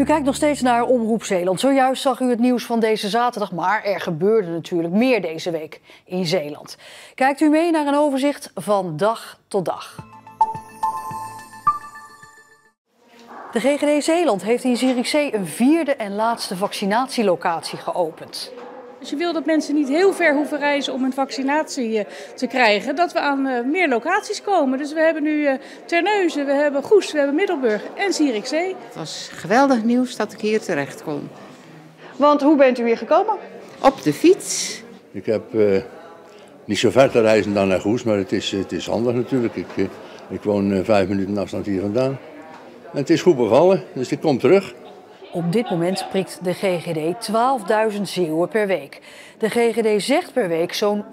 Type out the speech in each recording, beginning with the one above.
U kijkt nog steeds naar Omroep Zeeland. Zojuist zag u het nieuws van deze zaterdag, maar er gebeurde natuurlijk meer deze week in Zeeland. Kijkt u mee naar een overzicht van dag tot dag. De GGD Zeeland heeft in Zierikzee een vierde en laatste vaccinatielocatie geopend. Als je wil dat mensen niet heel ver hoeven reizen om een vaccinatie te krijgen, dat we aan meer locaties komen. Dus we hebben nu Terneuzen, we hebben Goes, we hebben Middelburg en Zierikzee. Het was geweldig nieuws dat ik hier terecht kon. Want hoe bent u hier gekomen? Op de fiets. Ik heb niet zo ver te reizen dan naar Goes, maar het is handig natuurlijk. Ik woon 5 minuten afstand hier vandaan. En het is goed bevallen, dus ik kom terug. Op dit moment prikt de GGD 12.000 Zeeuwen per week. De GGD zegt per week zo'n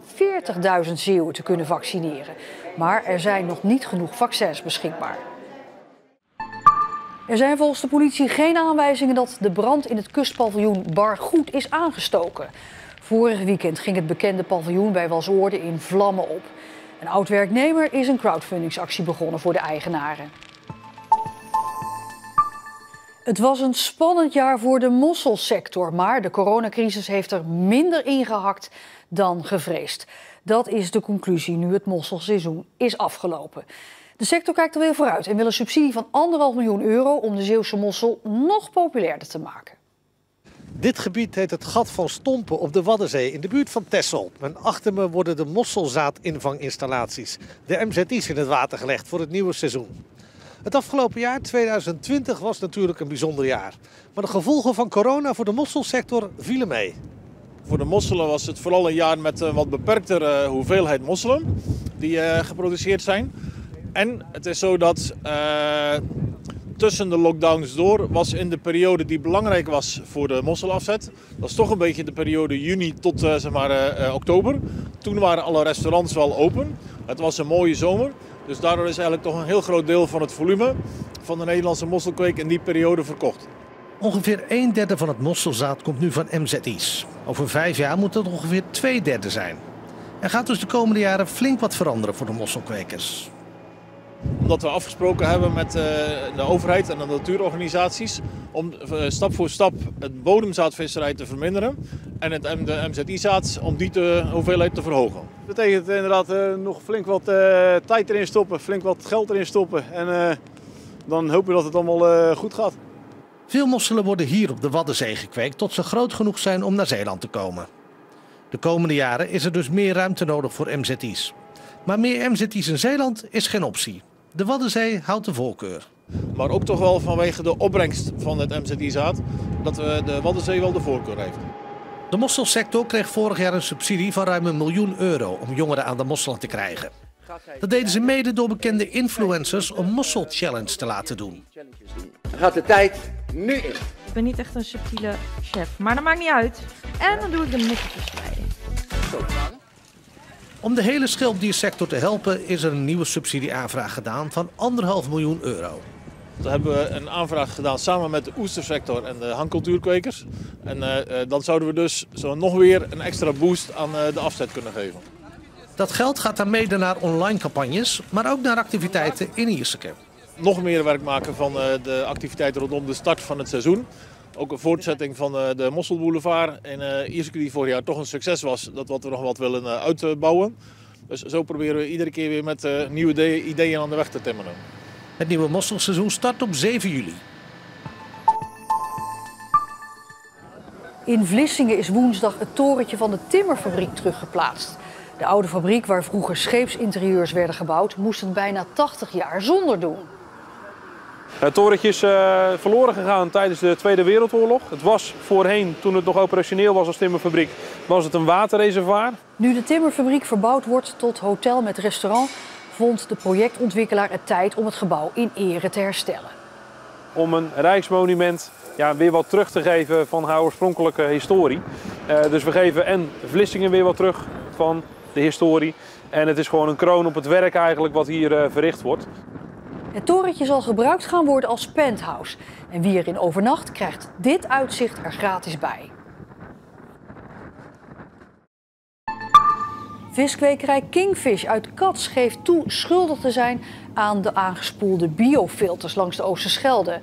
40.000 Zeeuwen te kunnen vaccineren. Maar er zijn nog niet genoeg vaccins beschikbaar. Er zijn volgens de politie geen aanwijzingen dat de brand in het kustpaviljoen Bar Goed is aangestoken. Vorig weekend ging het bekende paviljoen bij Walsoorde in vlammen op. Een oud-werknemer is een crowdfundingsactie begonnen voor de eigenaren. Het was een spannend jaar voor de mosselsector, maar de coronacrisis heeft er minder ingehakt dan gevreesd. Dat is de conclusie nu het mosselseizoen is afgelopen. De sector kijkt er weer vooruit en wil een subsidie van €1,5 miljoen om de Zeeuwse mossel nog populairder te maken. Dit gebied heet het Gat van Stompen op de Waddenzee in de buurt van Texel. En achter me worden de mosselzaadinvanginstallaties, de MZI's, in het water gelegd voor het nieuwe seizoen. Het afgelopen jaar, 2020, was natuurlijk een bijzonder jaar. Maar de gevolgen van corona voor de mosselsector vielen mee. Voor de mosselen was het vooral een jaar met een wat beperktere hoeveelheid mosselen die geproduceerd zijn. En het is zo dat tussen de lockdowns door was in de periode die belangrijk was voor de mosselafzet. Dat is toch een beetje de periode juni tot oktober. Toen waren alle restaurants wel open. Het was een mooie zomer. Dus daardoor is eigenlijk toch een heel groot deel van het volume van de Nederlandse mosselkweek in die periode verkocht. Ongeveer 1/3 van het mosselzaad komt nu van MZI's. Over 5 jaar moet dat ongeveer 2/3 zijn. Er gaat dus de komende jaren flink wat veranderen voor de mosselkwekers. Omdat we afgesproken hebben met de overheid en de natuurorganisaties om stap voor stap het bodemzaadvisserij te verminderen en de MZI-zaad om die hoeveelheid te verhogen. Dat betekent inderdaad nog flink wat tijd erin stoppen, flink wat geld erin stoppen en dan hopen we dat het allemaal goed gaat. Veel mosselen worden hier op de Waddenzee gekweekt tot ze groot genoeg zijn om naar Zeeland te komen. De komende jaren is er dus meer ruimte nodig voor MZI's. Maar meer MZI's in Zeeland is geen optie. De Waddenzee houdt de voorkeur. Maar ook toch wel vanwege de opbrengst van het MZI-zaad dat de Waddenzee wel de voorkeur heeft. De mosselsector kreeg vorig jaar een subsidie van ruim €1 miljoen om jongeren aan de mosselen te krijgen. Dat deden ze mede door bekende influencers een mosselchallenge te laten doen. Dan gaat de tijd nu in. Ik ben niet echt een subtiele chef, maar dat maakt niet uit. En dan doe ik de mosselverspreiding. Om de hele schilderdiersector te helpen is er een nieuwe subsidieaanvraag gedaan van €1,5 miljoen. Dan hebben we een aanvraag gedaan samen met de oestersector en de hangcultuurkwekers. En dan zouden we dus zo nog weer een extra boost aan de afzet kunnen geven. Dat geld gaat dan mede naar online campagnes, maar ook naar activiteiten in Ierseke. Nog meer werk maken van de activiteiten rondom de start van het seizoen. Ook een voortzetting van de Mosselboulevard in Ierseke die vorig jaar toch een succes was. Dat wat we nog wat willen uitbouwen. Dus zo proberen we iedere keer weer met nieuwe ideeën aan de weg te timmeren. Het nieuwe mosselseizoen start op 7 juli. In Vlissingen is woensdag het torentje van de timmerfabriek teruggeplaatst. De oude fabriek waar vroeger scheepsinterieurs werden gebouwd moest het bijna 80 jaar zonder doen. Het torentje is verloren gegaan tijdens de Tweede Wereldoorlog. Het was voorheen, toen het nog operationeel was als timmerfabriek, was het een waterreservoir. Nu de timmerfabriek verbouwd wordt tot hotel met restaurant, vond de projectontwikkelaar het tijd om het gebouw in ere te herstellen. Om een rijksmonument weer wat terug te geven van haar oorspronkelijke historie. Dus we geven en Vlissingen weer wat terug van de historie. En het is gewoon een kroon op het werk eigenlijk wat hier verricht wordt. Het torentje zal gebruikt gaan worden als penthouse. En wie erin overnacht krijgt dit uitzicht er gratis bij. Viskwekerij Kingfish uit Cats geeft toe schuldig te zijn aan de aangespoelde biofilters langs de Oosterschelde.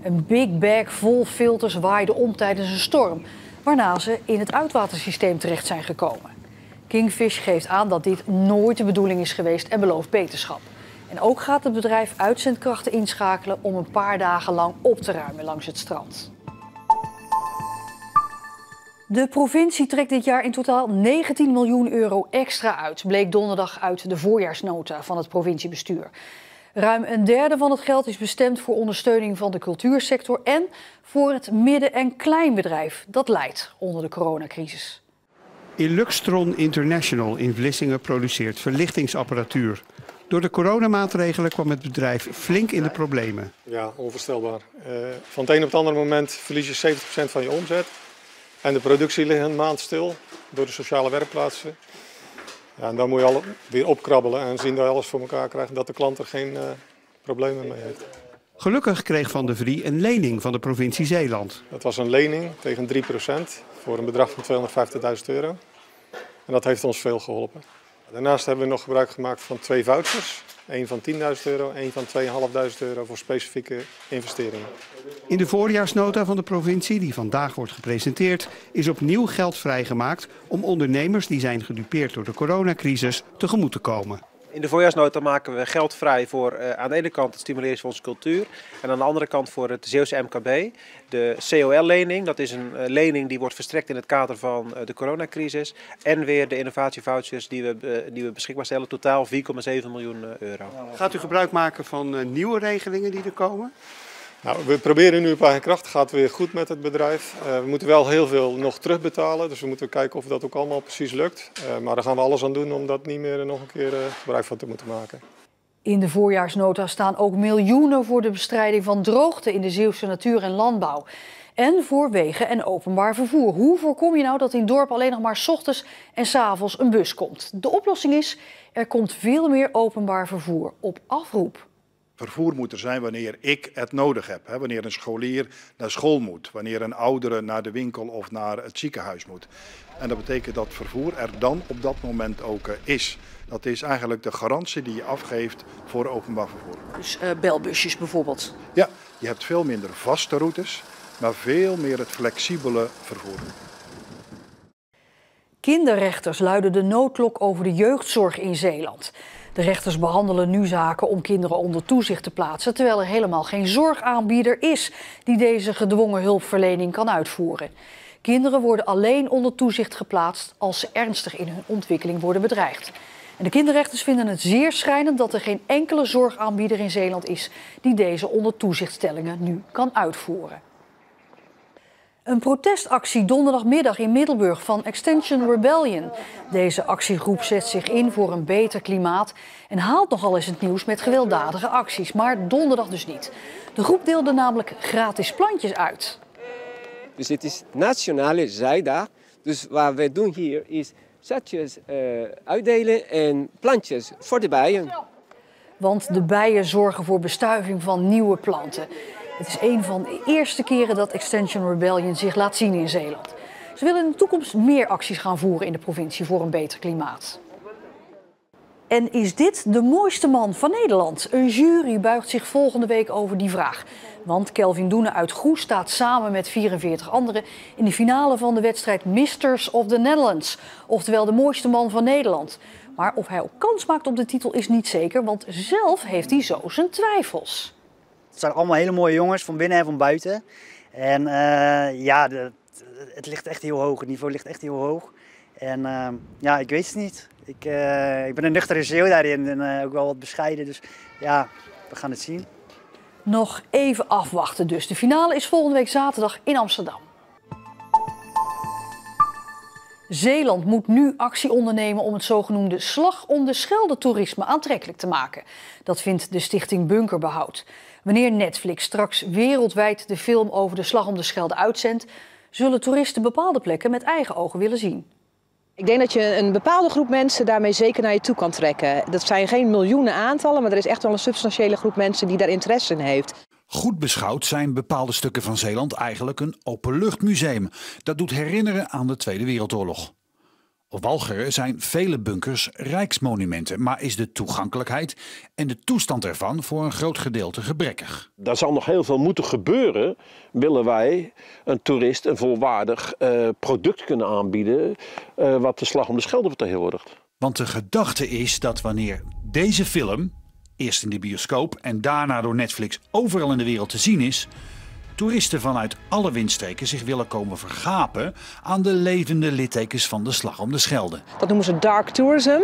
Een big bag vol filters waaide om tijdens een storm, waarna ze in het uitwatersysteem terecht zijn gekomen. Kingfish geeft aan dat dit nooit de bedoeling is geweest en belooft beterschap. En ook gaat het bedrijf uitzendkrachten inschakelen om een paar dagen lang op te ruimen langs het strand. De provincie trekt dit jaar in totaal 19 miljoen euro extra uit, bleek donderdag uit de voorjaarsnota van het provinciebestuur. Ruim een derde van het geld is bestemd voor ondersteuning van de cultuursector en voor het midden- en kleinbedrijf dat lijdt onder de coronacrisis. Iluxtron International in Vlissingen produceert verlichtingsapparatuur. Door de coronamaatregelen kwam het bedrijf flink in de problemen. Ja, onvoorstelbaar. Van het een op het andere moment verlies je 70% van je omzet. En de productie ligt een maand stil door de sociale werkplaatsen. Ja, en dan moet je weer opkrabbelen en zien dat je alles voor elkaar krijgt. Dat de klant er geen problemen mee heeft. Gelukkig kreeg Van de Vrie een lening van de provincie Zeeland. Dat was een lening tegen 3% voor een bedrag van €250.000. En dat heeft ons veel geholpen. Daarnaast hebben we nog gebruik gemaakt van 2 vouchers. Eén van €10.000, één van €2.500 voor specifieke investeringen. In de voorjaarsnota van de provincie, die vandaag wordt gepresenteerd, is opnieuw geld vrijgemaakt om ondernemers die zijn gedupeerd door de coronacrisis tegemoet te komen. In de voorjaarsnota maken we geld vrij voor aan de ene kant het Stimuleringsfonds Cultuur en aan de andere kant voor het Zeeuwse MKB. De COL-lening, dat is een lening die wordt verstrekt in het kader van de coronacrisis. En weer de innovatievouchers die we beschikbaar stellen, totaal €4,7 miljoen. Gaat u gebruik maken van nieuwe regelingen die er komen? Nou, we proberen nu op eigen kracht. Het gaat weer goed met het bedrijf. We moeten wel heel veel nog terugbetalen. Dus we moeten kijken of dat ook allemaal precies lukt. Maar daar gaan we alles aan doen om dat niet meer nog een keer gebruik van te moeten maken. In de voorjaarsnota staan ook miljoenen voor de bestrijding van droogte in de Zeeuwse natuur en landbouw. En voor wegen en openbaar vervoer. Hoe voorkom je nou dat in het dorp alleen nog maar 's ochtends en 's avonds een bus komt? De oplossing is, er komt veel meer openbaar vervoer op afroep. Vervoer moet er zijn wanneer ik het nodig heb. Wanneer een scholier naar school moet. Wanneer een oudere naar de winkel of naar het ziekenhuis moet. En dat betekent dat vervoer er dan op dat moment ook is. Dat is eigenlijk de garantie die je afgeeft voor openbaar vervoer. Dus belbusjes bijvoorbeeld? Ja, je hebt veel minder vaste routes, maar veel meer het flexibele vervoer. Kinderrechters luiden de noodklok over de jeugdzorg in Zeeland. De rechters behandelen nu zaken om kinderen onder toezicht te plaatsen, terwijl er helemaal geen zorgaanbieder is die deze gedwongen hulpverlening kan uitvoeren. Kinderen worden alleen onder toezicht geplaatst als ze ernstig in hun ontwikkeling worden bedreigd. En de kinderrechters vinden het zeer schrijnend dat er geen enkele zorgaanbieder in Zeeland is die deze onder toezichtstellingen nu kan uitvoeren. Een protestactie donderdagmiddag in Middelburg van Extinction Rebellion. Deze actiegroep zet zich in voor een beter klimaat en haalt nogal eens het nieuws met gewelddadige acties, maar donderdag dus niet. De groep deelde namelijk gratis plantjes uit. Dus het is Nationale Zijdag. Dus wat wij doen hier is zetjes uitdelen en plantjes voor de bijen. Want de bijen zorgen voor bestuiving van nieuwe planten. Het is een van de eerste keren dat Extinction Rebellion zich laat zien in Zeeland. Ze willen in de toekomst meer acties gaan voeren in de provincie voor een beter klimaat. En is dit de mooiste man van Nederland? Een jury buigt zich volgende week over die vraag. Want Kelvin Doenen uit Goes staat samen met 44 anderen in de finale van de wedstrijd Misters of the Netherlands. Oftewel de mooiste man van Nederland. Maar of hij ook kans maakt op de titel is niet zeker, want zelf heeft hij zo zijn twijfels. Het zijn allemaal hele mooie jongens, van binnen en van buiten. En het ligt echt heel hoog, het niveau ligt echt heel hoog. En ik weet het niet. Ik ben een nuchtere Zeeuw daarin en ook wel wat bescheiden, dus ja, we gaan het zien. Nog even afwachten dus. De finale is volgende week zaterdag in Amsterdam. Zeeland moet nu actie ondernemen om het zogenoemde slag om de Schelde toerisme aantrekkelijk te maken. Dat vindt de stichting Bunkerbehoud. Wanneer Netflix straks wereldwijd de film over de slag om de Schelde uitzendt, zullen toeristen bepaalde plekken met eigen ogen willen zien. Ik denk dat je een bepaalde groep mensen daarmee zeker naar je toe kan trekken. Dat zijn geen miljoenen aantallen, maar er is echt wel een substantiële groep mensen die daar interesse in heeft. Goed beschouwd zijn bepaalde stukken van Zeeland eigenlijk een openluchtmuseum. Dat doet herinneren aan de Tweede Wereldoorlog. Op Walcheren zijn vele bunkers rijksmonumenten, maar is de toegankelijkheid en de toestand ervan voor een groot gedeelte gebrekkig. Daar zal nog heel veel moeten gebeuren, willen wij een toerist een volwaardig product kunnen aanbieden wat de Slag om de Schelde vertegenwoordigt. Want de gedachte is dat wanneer deze film, eerst in de bioscoop en daarna door Netflix overal in de wereld te zien is, toeristen vanuit alle windstreken zich willen komen vergapen aan de levende littekens van de Slag om de Schelde. Dat noemen ze dark tourism.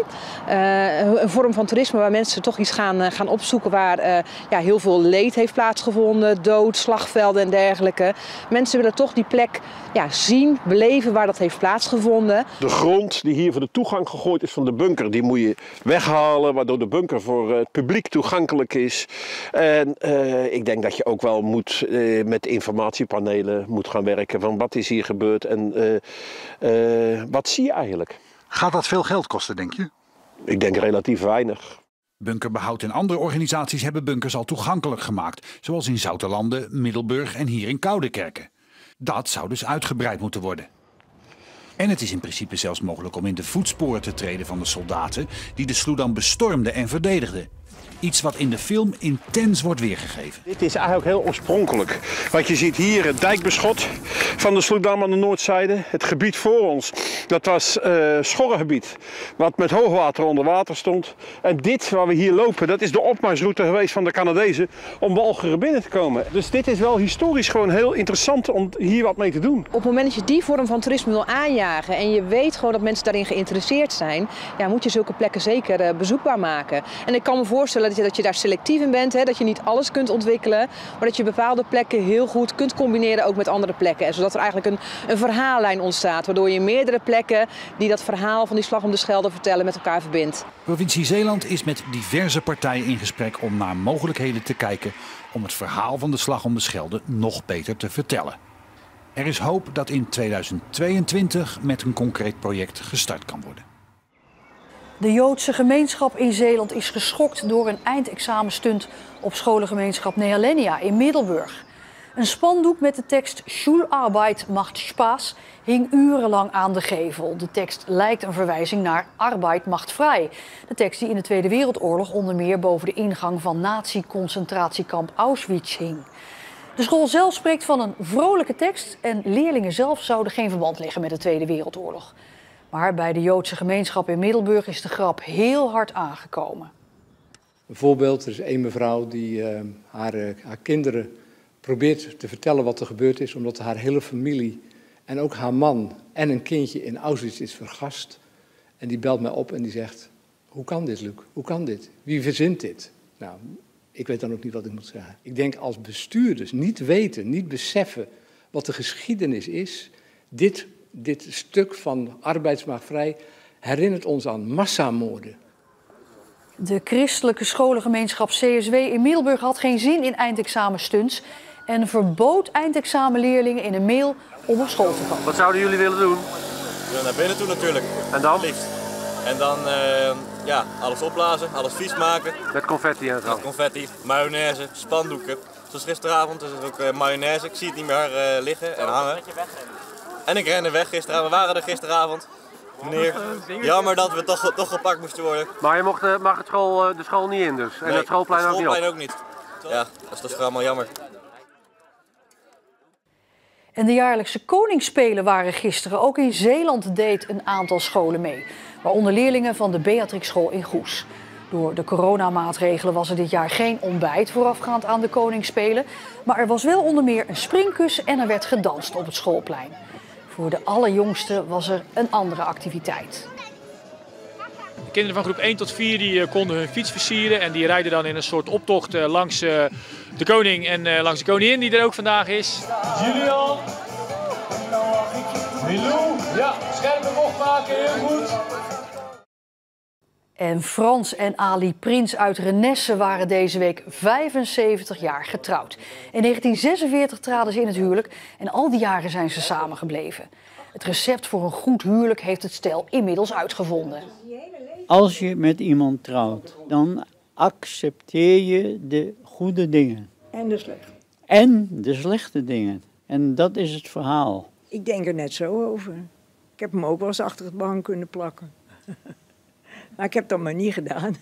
Een vorm van toerisme waar mensen toch iets gaan opzoeken waar heel veel leed heeft plaatsgevonden, dood, slagvelden en dergelijke. Mensen willen toch die plek zien, beleven waar dat heeft plaatsgevonden. De grond die hier voor de toegang gegooid is van de bunker, die moet je weghalen, waardoor de bunker voor het publiek toegankelijk is. En ik denk dat je ook wel moet met informatiepanelen moet gaan werken van wat is hier gebeurd en wat zie je eigenlijk. Gaat dat veel geld kosten, denk je? Ik denk relatief weinig. Bunkerbehoud en andere organisaties hebben bunkers al toegankelijk gemaakt, zoals in Zoutelande, Middelburg en hier in Koudekerke. Dat zou dus uitgebreid moeten worden. En het is in principe zelfs mogelijk om in de voetsporen te treden van de soldaten die de Sloedam bestormden en verdedigden. Iets wat in de film intens wordt weergegeven. Dit is eigenlijk heel oorspronkelijk. Wat je ziet hier, het dijkbeschot van de Sloedam aan de noordzijde. Het gebied voor ons, dat was schorrengebied. Wat met hoogwater onder water stond. En dit waar we hier lopen, dat is de opmarsroute geweest van de Canadezen om Walcheren binnen te komen. Dus dit is wel historisch gewoon heel interessant om hier wat mee te doen. Op het moment dat je die vorm van toerisme wil aanjagen en je weet gewoon dat mensen daarin geïnteresseerd zijn, moet je zulke plekken zeker bezoekbaar maken. En ik kan me voorstellen dat je daar selectief in bent, dat je niet alles kunt ontwikkelen, maar dat je bepaalde plekken heel goed kunt combineren ook met andere plekken. En zodat er eigenlijk een verhaallijn ontstaat, waardoor je meerdere plekken die dat verhaal van die Slag om de Schelde vertellen met elkaar verbindt. Provincie Zeeland is met diverse partijen in gesprek om naar mogelijkheden te kijken om het verhaal van de Slag om de Schelde nog beter te vertellen. Er is hoop dat in 2022 met een concreet project gestart kan worden. De Joodse gemeenschap in Zeeland is geschokt door een eindexamenstunt op scholengemeenschap Nehalenia in Middelburg. Een spandoek met de tekst Schularbeit macht Spaß hing urenlang aan de gevel. De tekst lijkt een verwijzing naar Arbeit macht vrij. De tekst die in de Tweede Wereldoorlog onder meer boven de ingang van nazi-concentratiekamp Auschwitz hing. De school zelf spreekt van een vrolijke tekst en leerlingen zelf zouden geen verband leggen met de Tweede Wereldoorlog. Maar bij de Joodse gemeenschap in Middelburg is de grap heel hard aangekomen. Bijvoorbeeld, er is één mevrouw die haar kinderen probeert te vertellen wat er gebeurd is, omdat haar hele familie en ook haar man en een kindje in Auschwitz is vergast. En die belt mij op en die zegt, hoe kan dit, Luc? Hoe kan dit? Wie verzint dit? Nou, ik weet dan ook niet wat ik moet zeggen. Ik denk als bestuurders niet weten, niet beseffen wat de geschiedenis is, dit stuk van arbeidsmachtvrij herinnert ons aan massamoorden. De christelijke scholengemeenschap CSW in Middelburg had geen zin in eindexamenstunts en verbood eindexamenleerlingen in een mail om op school te komen. Wat zouden jullie willen doen? We willen naar binnen toe natuurlijk. En dan? Liefst. En dan alles opblazen, alles vies maken. Met confetti en zo? Met confetti, mayonaise, spandoeken. Zoals gisteravond is het ook mayonaise. Ik zie het niet meer liggen en hangen. En ik rende weg gisteravond. We waren er gisteravond. Meneer, jammer dat we toch gepakt moesten worden. Maar je mag de school niet in dus? En nee, het schoolplein ook niet op? Het schoolplein ook niet. Ja, dat is toch allemaal jammer. En de jaarlijkse Koningsspelen waren gisteren. Ook in Zeeland deed een aantal scholen mee. Waaronder leerlingen van de Beatrixschool in Goes. Door de coronamaatregelen was er dit jaar geen ontbijt voorafgaand aan de Koningsspelen. Maar er was wel onder meer een springkussen en er werd gedanst op het schoolplein. Voor de allerjongsten was er een andere activiteit. De kinderen van groep 1 tot 4 die konden hun fiets versieren en die rijden dan in een soort optocht langs de koning en langs de koningin die er ook vandaag is. Julian, Milou, ja, scherpe bocht maken, heel goed. En Frans en Ali Prins uit Renesse waren deze week 75 jaar getrouwd. In 1946 traden ze in het huwelijk en al die jaren zijn ze samengebleven. Het recept voor een goed huwelijk heeft het stel inmiddels uitgevonden. Als je met iemand trouwt, dan accepteer je de goede dingen. En de slechte. En de slechte dingen. En dat is het verhaal. Ik denk er net zo over. Ik heb hem ook wel eens achter het bank kunnen plakken. Maar ik heb dat maar niet gedaan.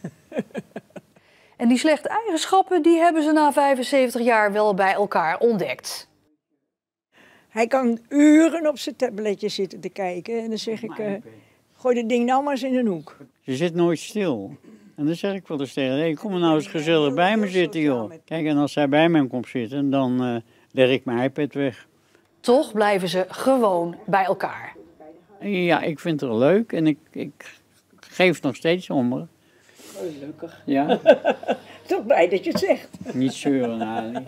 En die slechte eigenschappen die hebben ze na 75 jaar wel bij elkaar ontdekt. Hij kan uren op zijn tabletje zitten te kijken. En dan zeg ik, gooi dat ding nou maar eens in een hoek. Je zit nooit stil. En dan zeg ik wel eens tegen haar, hey, kom maar nou eens gezellig bij me zitten, joh. Kijk, en als zij bij me komt zitten, dan leg ik mijn iPad weg. Toch blijven ze gewoon bij elkaar. Ja, ik vind het leuk en ik geef nog steeds om haar. Gelukkig. Ja. Toch blij dat je het zegt. Niet zeuren, Ali.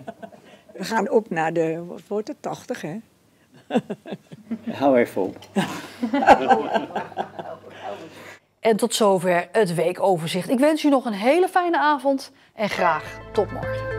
We gaan op naar de, wat wordt het, 80, hè? Hou even op. En tot zover het weekoverzicht. Ik wens u nog een hele fijne avond en graag tot morgen.